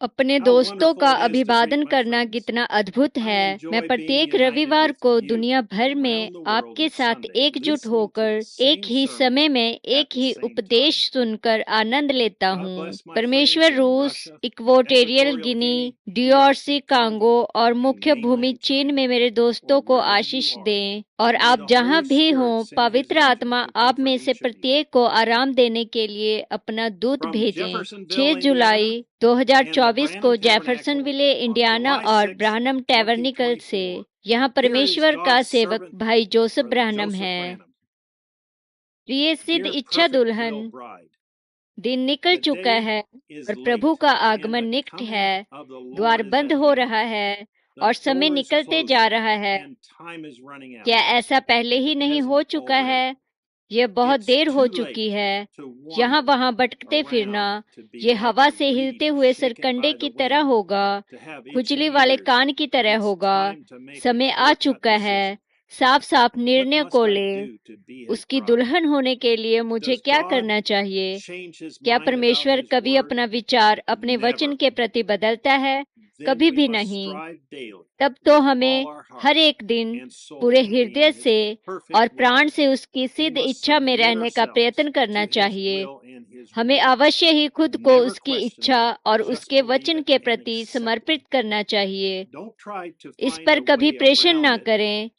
अपने दोस्तों का अभिवादन करना कितना अद्भुत है। मैं प्रत्येक रविवार को दुनिया भर में आपके साथ एकजुट होकर एक ही समय में एक ही उपदेश सुनकर आनंद लेता हूँ। परमेश्वर रूस, इक्वेटोरियल गिनी, डीआरसी कांगो और मुख्य भूमि चीन में मेरे दोस्तों को आशीष दें। और आप जहाँ भी हों, पवित्र आत्मा आप में से प्रत्येक को आराम देने के लिए अपना दूत भेजें। 6 जुलाई 2024 को जेफरसनविले, इंडियाना और ब्राहनम टैबरनेकल से यहाँ परमेश्वर का सेवक भाई जोसेफ ब्राहनम है। प्रिय सिद्ध इच्छा दुल्हन, दिन निकल चुका है और प्रभु का आगमन निकट है। द्वार बंद हो रहा है और समय निकलते जा रहा है। क्या ऐसा पहले ही नहीं हो चुका है? यह बहुत देर हो चुकी है। यहाँ वहाँ भटकते फिरना ये हवा से हिलते हुए सरकंडे की तरह होगा, खुजली वाले कान की तरह होगा। समय आ चुका है। साफ साफ निर्णय को ले। उसकी दुल्हन होने के लिए मुझे क्या करना चाहिए? क्या परमेश्वर कभी अपना विचार अपने वचन के प्रति बदलता है? कभी भी नहीं। तब तो हमें हर एक दिन पूरे हृदय से और प्राण से उसकी सिद्ध इच्छा में रहने का प्रयत्न करना चाहिए। हमें अवश्य ही खुद को उसकी इच्छा और उसके वचन के प्रति समर्पित करना चाहिए। इस पर कभी प्रेषण ना करें,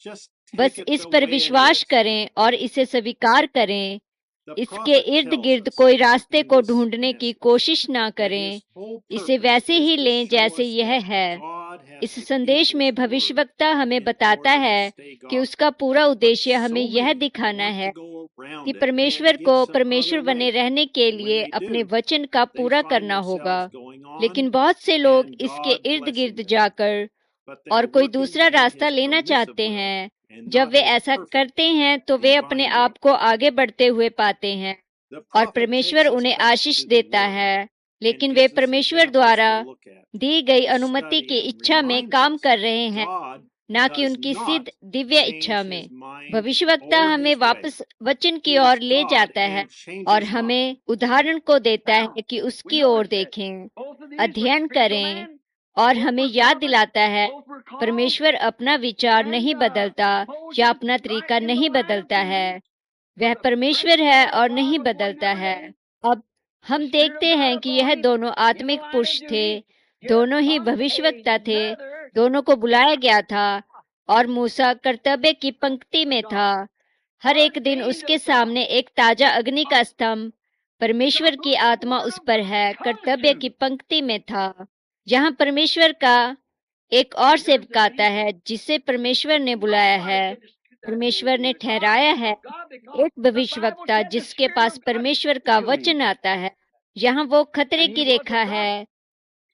बस इस पर विश्वास करें और इसे स्वीकार करें। इसके इर्द गिर्द कोई रास्ते को ढूंढने की कोशिश ना करें। इसे वैसे ही लें जैसे यह है। इस संदेश में भविष्यवक्ता हमें बताता है कि उसका पूरा उद्देश्य हमें यह दिखाना है कि परमेश्वर को परमेश्वर बने रहने के लिए अपने वचन का पूरा करना होगा। लेकिन बहुत से लोग इसके इर्द गिर्द जाकर और कोई दूसरा रास्ता लेना चाहते हैं। जब वे ऐसा करते हैं तो वे अपने आप को आगे बढ़ते हुए पाते हैं और परमेश्वर उन्हें आशीष देता है। लेकिन वे परमेश्वर द्वारा दी गई अनुमति की इच्छा में काम कर रहे हैं, ना कि उनकी सिद्ध दिव्य इच्छा में। भविष्यवक्ता हमें वापस वचन की ओर ले जाता है और हमें उदाहरण को देता है कि उसकी ओर देखें, अध्ययन करें और हमें याद दिलाता है परमेश्वर अपना विचार नहीं बदलता या अपना तरीका नहीं बदलता है। वह परमेश्वर है और नहीं बदलता है। अब हम देखते हैं कि यह दोनों आत्मिक पुरुष थे, दोनों ही भविष्यवक्ता थे, दोनों को बुलाया गया था और मूसा कर्तव्य की पंक्ति में था। हर एक दिन उसके सामने एक ताजा अग्नि का स्तंभ, परमेश्वर की आत्मा उस पर है, कर्तव्य की पंक्ति में था। यहाँ परमेश्वर का एक और सेवक आता है जिसे परमेश्वर ने बुलाया है, परमेश्वर ने ठहराया है, एक भविष्यवक्ता जिसके पास परमेश्वर का वचन आता है। यहाँ वो खतरे की रेखा है।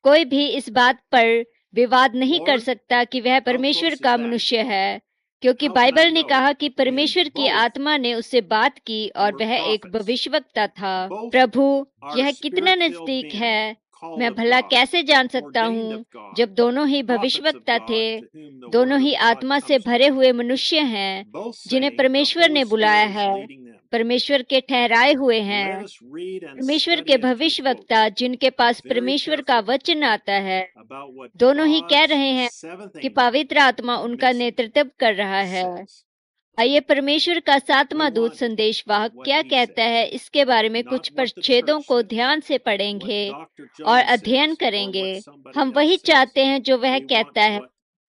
कोई भी इस बात पर विवाद नहीं कर सकता कि वह परमेश्वर का मनुष्य है, क्योंकि बाइबल ने कहा कि परमेश्वर की आत्मा ने उससे बात की और वह एक भविष्यवक्ता था। प्रभु, यह कितना नजदीक है। मैं भला कैसे जान सकता हूँ जब दोनों ही भविष्यवक्ता थे, दोनों ही आत्मा से भरे हुए मनुष्य हैं जिन्हें परमेश्वर ने बुलाया है, परमेश्वर के ठहराए हुए हैं, परमेश्वर के भविष्यवक्ता जिनके पास परमेश्वर का वचन आता है। दोनों ही कह रहे हैं कि पवित्र आत्मा उनका नेतृत्व कर रहा है। आइए परमेश्वर का सातवां दूत संदेश वाहक क्या कहता है इसके बारे में कुछ परिच्छेदों को ध्यान से पढ़ेंगे और अध्ययन करेंगे। हम वही चाहते हैं जो वह कहता है,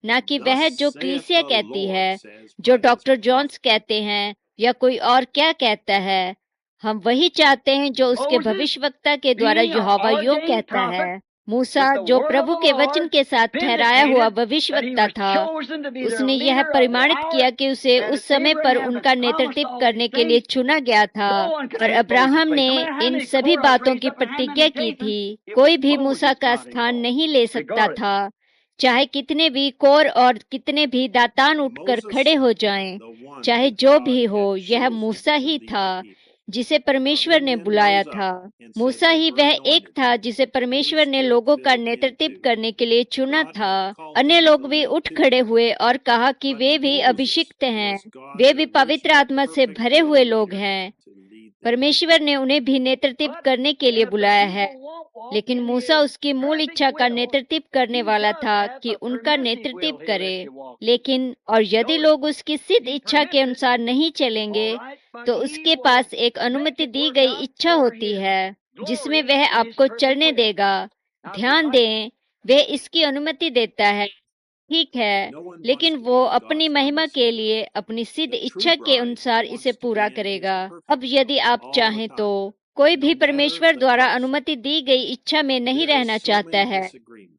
ना कि वह जो कलीसिया कहती है, जो डॉक्टर जॉन्स कहते हैं या कोई और क्या कहता है। हम वही चाहते हैं जो उसके भविष्यवक्ता के द्वारा यहोवा यूं कहता है। मूसा जो प्रभु के वचन के साथ ठहराया हुआ भविष्यवक्ता था, उसने यह प्रमाणित किया कि उसे उस समय पर उनका नेतृत्व करने के लिए चुना गया था। और अब्राहम ने इन सभी बातों की प्रतिज्ञा की थी। कोई भी मूसा का स्थान नहीं ले सकता था, चाहे कितने भी कोर और कितने भी दातान उठकर खड़े हो जाएं, चाहे जो भी हो, यह मूसा ही था जिसे परमेश्वर ने बुलाया था। मूसा ही वह एक था जिसे परमेश्वर ने लोगों का नेतृत्व करने के लिए चुना था। अन्य लोग भी उठ खड़े हुए और कहा कि वे भी अभिषिक्त हैं, वे भी पवित्र आत्मा से भरे हुए लोग हैं। परमेश्वर ने उन्हें भी नेतृत्व करने के लिए बुलाया है। लेकिन मूसा उसकी मूल इच्छा का नेतृत्व करने वाला था कि उनका नेतृत्व करे। लेकिन और यदि लोग उसकी सिद्ध इच्छा के अनुसार नहीं चलेंगे तो उसके पास एक अनुमति दी गई इच्छा होती है जिसमें वह आपको चलने देगा। ध्यान दें, वह इसकी अनुमति देता है, ठीक है, लेकिन वो अपनी महिमा के लिए अपनी सिद्ध इच्छा के अनुसार इसे पूरा करेगा। अब यदि आप चाहें तो कोई भी परमेश्वर द्वारा अनुमति दी गई इच्छा में नहीं रहना चाहता है।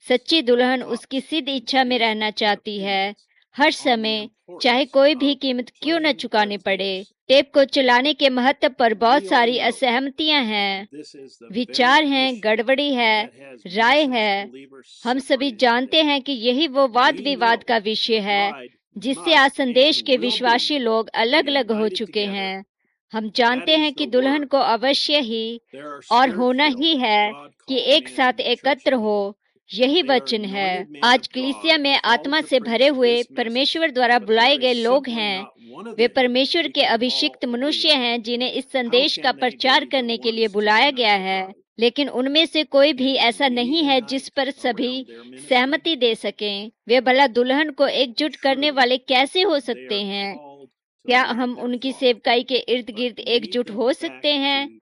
सच्ची दुल्हन उसकी सिद्ध इच्छा में रहना चाहती है हर समय, चाहे कोई भी कीमत क्यों न चुकानी पड़े। टेप को चलाने के महत्व पर बहुत सारी असहमतियां हैं, विचार हैं, गड़बड़ी है, राय है। हम सभी जानते हैं कि यही वो वाद विवाद का विषय है जिससे आज संदेश के विश्वासी लोग अलग अलग हो चुके हैं। हम जानते हैं कि दुल्हन को अवश्य ही और होना ही है कि एक साथ एकत्र हो। यही वचन है। आज कलीसिया में आत्मा से भरे हुए परमेश्वर द्वारा बुलाए गए लोग हैं। वे परमेश्वर के अभिषिक्त मनुष्य हैं जिन्हें इस संदेश का प्रचार करने के लिए बुलाया गया है। लेकिन उनमें से कोई भी ऐसा नहीं है जिस पर सभी सहमति दे सकें। वे भला दुल्हन को एकजुट करने वाले कैसे हो सकते हैं? क्या हम उनकी सेवकाई के इर्द गिर्द एकजुट हो सकते हैं?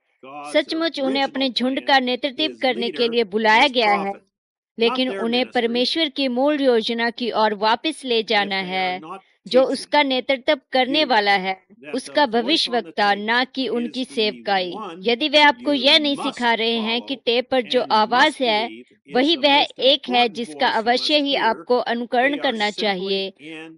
सचमुच उन्हें अपने झुंड का नेतृत्व करने के लिए बुलाया गया है, लेकिन उन्हें परमेश्वर की मूल योजना की ओर वापस ले जाना है, जो उसका नेतृत्व करने वाला है, उसका भविष्यवक्ता, ना कि उनकी सेवकाई। यदि वे आपको यह नहीं सिखा रहे हैं कि टेप पर जो आवाज है वही वह एक है जिसका अवश्य ही आपको अनुकरण करना चाहिए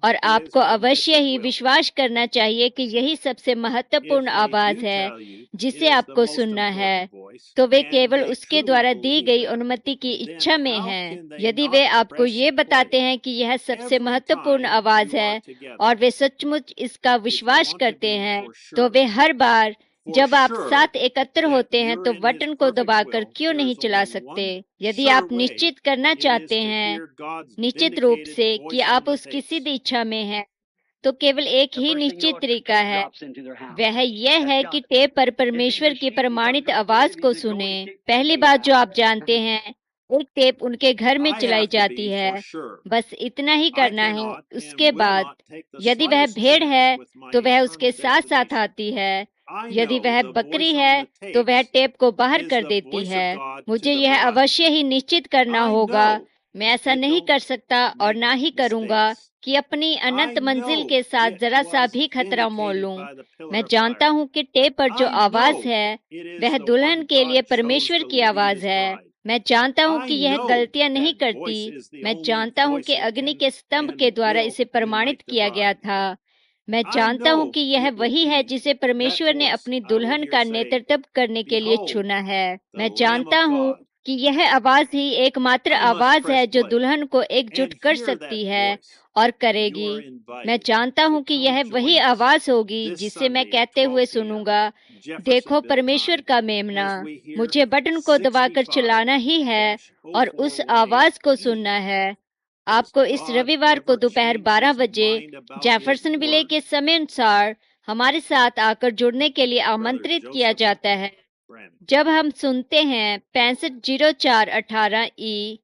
और आपको अवश्य ही विश्वास करना चाहिए कि यही सबसे महत्वपूर्ण आवाज है जिसे आपको सुनना है, तो वे केवल उसके द्वारा दी गई अनुमति की इच्छा में हैं। यदि वे आपको ये बताते हैं कि यह सबसे महत्वपूर्ण आवाज है और वे सचमुच इसका विश्वास करते हैं, तो वे हर बार जब आप साथ एकत्र होते हैं तो बटन को दबाकर क्यों नहीं चला सकते? यदि आप निश्चित करना चाहते हैं निश्चित रूप से कि आप उसकी सिद्ध इच्छा में हैं, तो केवल एक ही निश्चित तरीका है, वह यह है कि टेप पर परमेश्वर की प्रमाणित आवाज को सुने। पहली बात जो आप जानते हैं, एक टेप उनके घर में चलाई जाती है, बस इतना ही करना है। उसके बाद यदि वह भेड़ है तो वह उसके साथ साथ आती है, यदि वह बकरी है तो वह टेप को बाहर कर देती है। मुझे यह अवश्य ही निश्चित करना होगा, मैं ऐसा नहीं कर सकता और ना ही करूंगा कि अपनी अनंत मंजिल के साथ जरा सा भी खतरा मोल लूं। मैं जानता हूं कि टेप पर जो आवाज है वह दुल्हन के लिए परमेश्वर की आवाज है। मैं जानता हूं कि यह गलतियां नहीं करती। मैं जानता हूं कि अग्नि के स्तंभ के द्वारा इसे प्रमाणित किया गया था। मैं जानता हूं कि यह वही है जिसे परमेश्वर ने अपनी दुल्हन का नेतृत्व करने के लिए चुना है। मैं जानता हूं कि यह आवाज ही एकमात्र आवाज है जो दुल्हन को एकजुट कर सकती है और करेगी। मैं जानता हूं कि यह वही आवाज होगी जिसे मैं कहते हुए सुनूंगा, देखो परमेश्वर का मेमना। मुझे बटन को दबाकर चलाना ही है और उस आवाज को सुनना है। आपको इस रविवार को दोपहर 12 बजे जेफरसनविले के समय अनुसार हमारे साथ आकर जुड़ने के लिए आमंत्रित किया जाता है। जब हम सुनते हैं 650418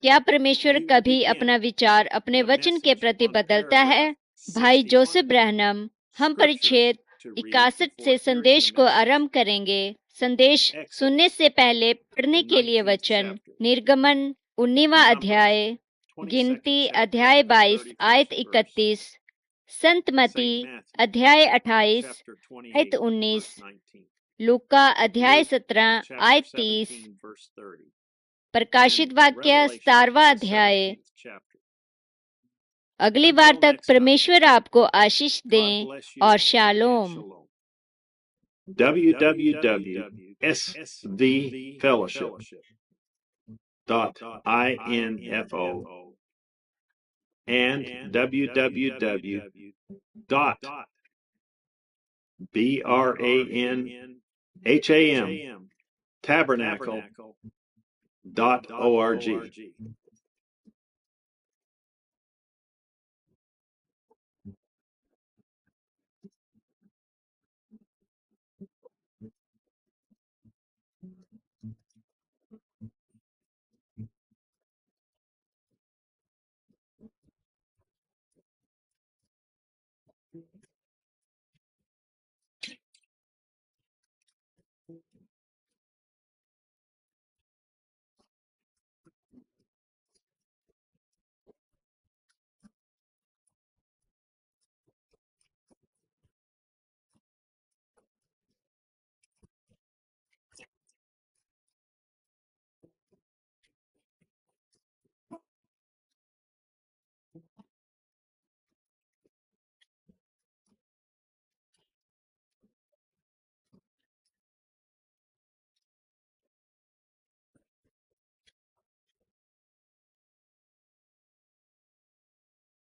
क्या परमेश्वर कभी अपना विचार अपने वचन के प्रति बदलता है? भाई जोसेफ ब्रैनम, हम परिच्छेद 61 से संदेश को आरंभ करेंगे। संदेश सुनने से पहले पढ़ने के लिए वचन, निर्गमन 19वां अध्याय, गिनती अध्याय 22 आयत 31, संत मती अध्याय 28 आयत 19, लूका अध्याय 17 आयत 30, प्रकाशित वाक्य 17वां अध्याय। अगली बार तक परमेश्वर आपको आशीष दें और shalom. www.svfellowship.info and www.branham tabernacle.org.